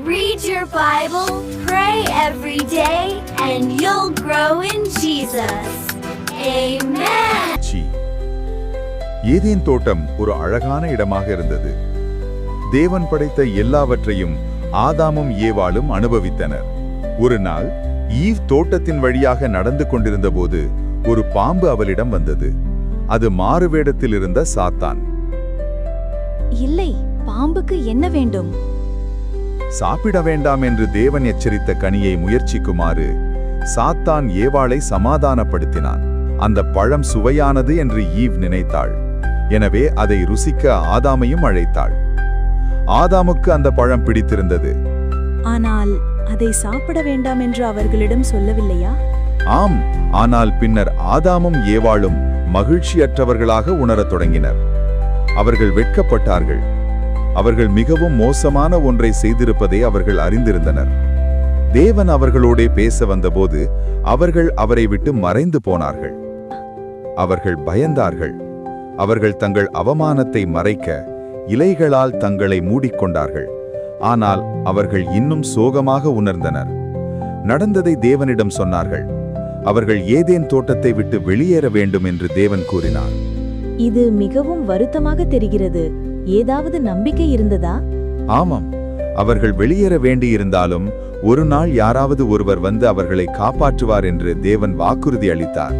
Read your Bible, pray every day, and you'll grow in Jesus. Amen. Eden தோட்டம் ஒரு அழகான இடமாக இருந்தது. தேவன் படைத்த எல்லாவற்றையும் ஆதாமும் ஏவாளும் அனுபவித்தனர். ஒரு நாள் ஈவ் தோட்டத்தின் வழியாக நடந்து கொண்டிருந்த போது ஒரு பாம்பு அவளிடம் வந்தது. அது மாறுவேடத்தில் இருந்த சாத்தான். இல்லை, பாம்புக்கு என்ன வேண்டும்? சாப்பிட வேண்டாம் என்று தேவன் எச்சரித்த கனியை முயற்சிக்குமாறு சாத்தான் ஏவாளை சமாதானப்படுத்தினான். அந்த பழம் சுவையானது என்று ஈவ் நினைத்தாள். எனவே அதை ருசிக்க ஆதாமையும் அழைத்தாள். ஆதாமுக்கு அந்த பழம் பிடித்திருந்தது. ஆனால் அதை சாப்பிட வேண்டாம் என்று அவர்களிடம் சொல்லவில்லையா? ஆம், ஆனால் பின்னர் ஆதாமும் ஏவாளும் மகிழ்ச்சியற்றவர்களாக உணரத் தொடங்கினர். அவர்கள் வெட்கப்பட்டார்கள். அவர்கள் மிகவும் மோசமான ஒன்றை செய்திருப்பதை அவர்கள் அறிந்திருந்தனர். தேவன் அவர்களோடே பேச வந்தபோது அவர்கள் அவரை விட்டு மறைந்து போனார்கள். அவர்கள் பயந்தார்கள். அவர்கள் தங்கள் அவமானத்தை மறைக்க இலைகளால் தங்களை மூடிக்கொண்டார்கள். ஆனால் அவர்கள் இன்னும் சோகமாக உணர்ந்தனர். நடந்ததை தேவனிடம் சொன்னார்கள். அவர்கள் ஏதேன் தோட்டத்தை விட்டு வெளியேற வேண்டும் என்று தேவன் கூறினார். இது மிகவும் வருத்தமாக தெரிகிறது. ஏதாவது நம்பிக்கை இருந்ததா? ஆமாம், அவர்கள் வெளியேற வேண்டியிருந்தாலும் ஒரு நாள் யாராவது ஒருவர் வந்து அவர்களை காப்பாற்றுவார் என்று தேவன் வாக்குறுதி அளித்தார்.